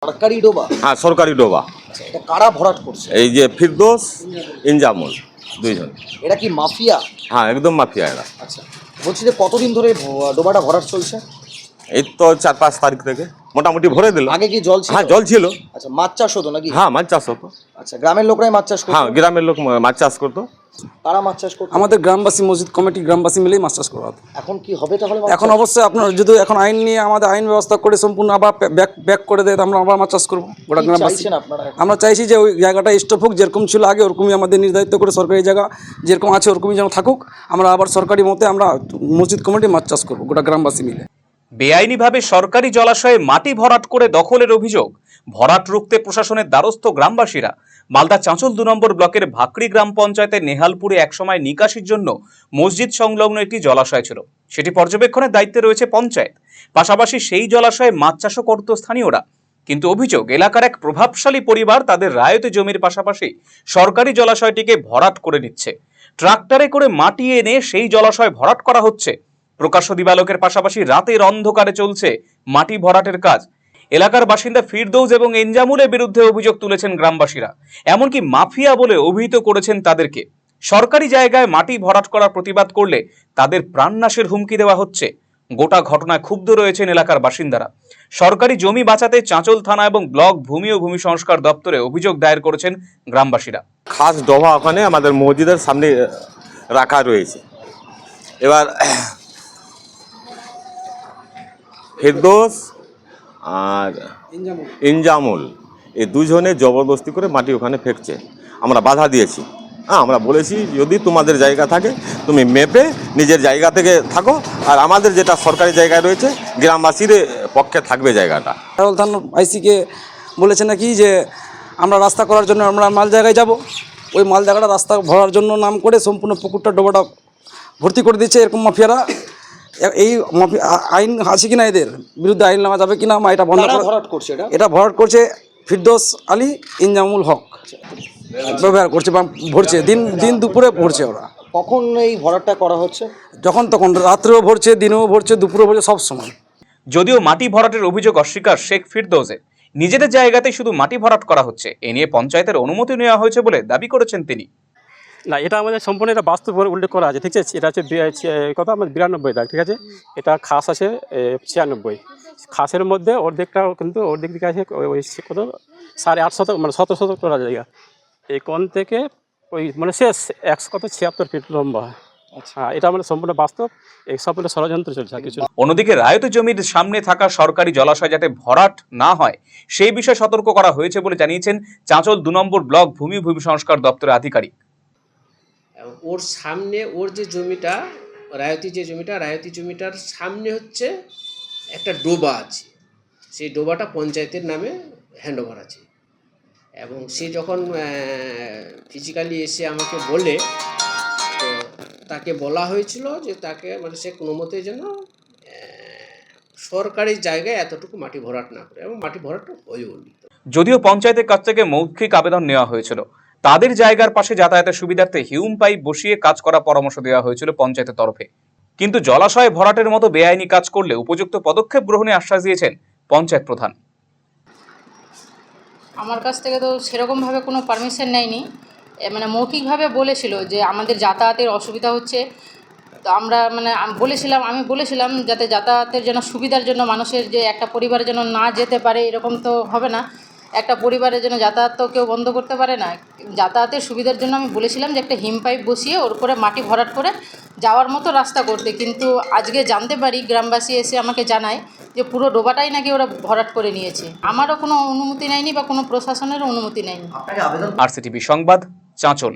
সরকারি ডোবা? হ্যাঁ, সরকারি ডোবা। আচ্ছা, এটা কারা ভরাট করছে? এই যে ফিরদৌস, ইনজামুল, দুইজন। এরা কি মাফিয়া? হ্যাঁ, একদম মাফিয়া এরা। আচ্ছা, বলছি যে কতদিন ধরে ডোবাটা ভরাট চলছে? এই তো 4-5 তারিখ থেকে মোটামুটি ভরে দিল। আগে কি জল ছিল? হ্যাঁ, জল ছিল। আচ্ছা, মাছ চাষ হতো নাকি? হ্যাঁ, মাছ চাষ হতো। আচ্ছা, গ্রামের লোকরাই মাছ চাষ করতো? হ্যাঁ, গ্রামের লোক মাছ চাষ করতো। তারা মাছ চাষ করতো? আমাদের গ্রামবাসী, মসজিদ কমিটি গ্রামবাসী মিলেই মাছ চাষ করা হতো। এখন কি হবে তাহলে? এখন অবশ্যই আপনার যদি এখন আইন নিয়ে আমাদের আইন ব্যবস্থা করে সম্পূর্ণ আবার ব্যাক করে দেয়, আমরা আবার মাছ চাষ করবো গোটা গ্রামবাসী। আমরা চাইছি যে ওই জায়গাটা স্টপ হোক, যেরকম ছিল আগে ওরকমই আমাদের নির্ধারিত করে সরকারি জায়গা যেরকম আছে ওরকমই যেন থাকুক। আমরা আবার সরকারি মতে আমরা মসজিদ কমিটি মাছ চাষ করবো গোটা গ্রামবাসী মিলে। বেআইনিভাবে সরকারি জলাশয়ে মাটি ভরাট করে দখলের অভিযোগ। ভরাট রুখতে প্রশাসনের দ্বারস্থ গ্রামবাসীরা। মালদা চাঁচল 2 নম্বর ব্লকের ভাকড়ি গ্রাম পঞ্চায়েতের নেহালপুরে একসময় নিকাশির জন্য মসজিদ সংলগ্ন একটি জলাশয় ছিল। সেটি পর্যবেক্ষণের দায়িত্বে রয়েছে পঞ্চায়েত। পাশাপাশি সেই জলাশয়ে মাছ চাষও করত স্থানীয়রা। কিন্তু অভিযোগ, এলাকার এক প্রভাবশালী পরিবার তাদের রায়তে জমির পাশাপাশি সরকারি জলাশয়টিকে ভরাট করে নিচ্ছে। ট্রাক্টরে করে মাটি এনে সেই জলাশয় ভরাট করা হচ্ছে। প্রকাশ্য দিবালোকের পাশাপাশি রাতের অন্ধকারে চলছে মাটি ভরাটের কাজ। এলাকার বাসিন্দা ফিরদৌস এবং ইনজামুলের বিরুদ্ধে অভিযোগ তুলেছেন গ্রামবাসীরা। এমনকি মাফিয়া বলে অভিহিত করেছেন তাদেরকে। সরকারি জায়গায় মাটি ভরাট করার প্রতিবাদ করলে তাদের প্রাণনাশের হুমকি দেওয়া হচ্ছে। গোটা ঘটনায় ক্ষুব্ধ রয়েছেন এলাকার বাসিন্দারা। সরকারি জমি বাঁচাতে চাঁচল থানা এবং ব্লক ভূমি ও ভূমি সংস্কার দপ্তরে অভিযোগ দায়ের করেছেন গ্রামবাসীরা। খাস ডোবা ওখানে আমাদের মসজিদের সামনে রাখা রয়েছে। এবার ফিরদৌস আর ইনজামুল এই দুজনে জবরদস্তি করে মাটি ওখানে ফেকছে। আমরা বাধা দিয়েছি। হ্যাঁ, আমরা বলেছি যদি তোমাদের জায়গা থাকে তুমি মেপে নিজের জায়গা থেকে থাকো, আর আমাদের যেটা সরকারি জায়গায় রয়েছে গ্রামবাসীর পক্ষে থাকবে জায়গাটা। থানা আইসিকে বলেছে নাকি যে আমরা রাস্তা করার জন্য আমরা মাল জায়গায় যাব, ওই মাল জায়গাটা রাস্তা ভরার জন্য নাম করে সম্পূর্ণ পুকুরটা ডোবাটা ভর্তি করে দিচ্ছে এরকম মাফিয়ারা। এই আইন আছে কিনা, এদের বিরুদ্ধে আইন নেওয়া যাবে কিনা, এটা বন্ধ করছে। এটা ভরাট করছে ফিরদৌস আলী, ইনজামুল হক ব্যবহার করছে বা ভরছে, দিন দুপুরে ভরছে ওরা। কখন এই ভরাটটা করা হচ্ছে? যখন তখন, রাত্রেও ভরছে, দিনেও ভরছে, দুপুরেও ভরছে, সব সময়। যদিও মাটি ভরাটের অভিযোগ অস্বীকার শেখ ফিরদৌসের, নিজেদের জায়গাতেই শুধু মাটি ভরাট করা হচ্ছে, এ নিয়ে পঞ্চায়েতের অনুমতি নেওয়া হয়েছে বলে দাবি করেছেন তিনি। না, এটা আমাদের সম্পূর্ণ এটা বাস্তব উল্লেখ করা আছে, ঠিক আছে। এটা হচ্ছে কথা আমাদের 92 দাগ, ঠিক আছে। এটা খাস আছে 96। খাসের মধ্যে অর্ধেকটা কিন্তু অর্ধেক দিকে আছে ওই কত 8.5 শতক, মানে 17 শতক তোলা জায়গা। এই কোণ থেকে ওই মানে শেষ 176 ফিট লম্বা। আচ্ছা, এটা মানে সম্পূর্ণ বাস্তব, এই সম্পূর্ণ ষড়যন্ত্র চলছে কিছু। অন্যদিকে রায়ত জমির সামনে থাকা সরকারি জলাশয় যাতে ভরাট না হয় সেই বিষয়ে সতর্ক করা হয়েছে বলে জানিয়েছেন চাঁচল 2 নম্বর ব্লক ভূমি সংস্কার দপ্তরের আধিকারিক। ওর সামনে ওর যে জমিটা, রায়তি জমিটার সামনে হচ্ছে একটা ডোবা আছে। সেই ডোবাটা পঞ্চায়েতের নামে হ্যান্ডওভার আছে, এবং সে যখন ফিজিক্যালি এসে আমাকে বলে, তো তাকে বলা হয়েছিল যে তাকে মানে সে কোনো মতেই যেন সরকারি জায়গায় এতটুকু মাটি ভরাট না করে, এবং মাটি ভরাটটা হয়েও নি। যদিও পঞ্চায়েতের কাছ থেকে মৌখিক আবেদন নেওয়া হয়েছিল, তাদের জায়গার পাশে যাতায়াতের সুবিধার্থে হিউম পাইপ বসিয়ে কাজ করার পরামর্শ দেওয়া হয়েছিল পঞ্চায়েতের তরফে। কিন্তু জলাশয় ভরাটের মতো বেআইনি কাজ করলে উপযুক্ত পদক্ষেপ গ্রহণে আশ্বাস দিয়েছেন পঞ্চায়েত প্রধান। আমার কাছ থেকে তো সেরকমভাবে কোনো পারমিশন নেয়নি, মানে মৌখিকভাবে বলেছিল যে আমাদের যাতায়াতের অসুবিধা হচ্ছে। তো আমি বলেছিলাম যাতে যাতায়াতের জন্য সুবিধার জন্য মানুষের, যে একটা পরিবারের জন্য না যেতে পারে এরকম তো হবে না। একটা পরিবারের জন্য যাতায়াত তো কেউ বন্ধ করতে পারে না। যাতায়াতের সুবিধার জন্য আমি বলেছিলাম যে একটা হিম পাইপ বসিয়ে ওর উপরে মাটি ভরাট করে যাওয়ার মতো রাস্তা করতে। কিন্তু আজকে জানতে পারি, গ্রামবাসী এসে আমাকে জানায় যে পুরো ডোবাটাই নাকি ওরা ভরাট করে নিয়েছে। আমারও কোনো অনুমতি নেয়নি বা কোনো প্রশাসনেরও অনুমতি নেয়নি। আরসিটিভি সংবাদ, চাঁচল।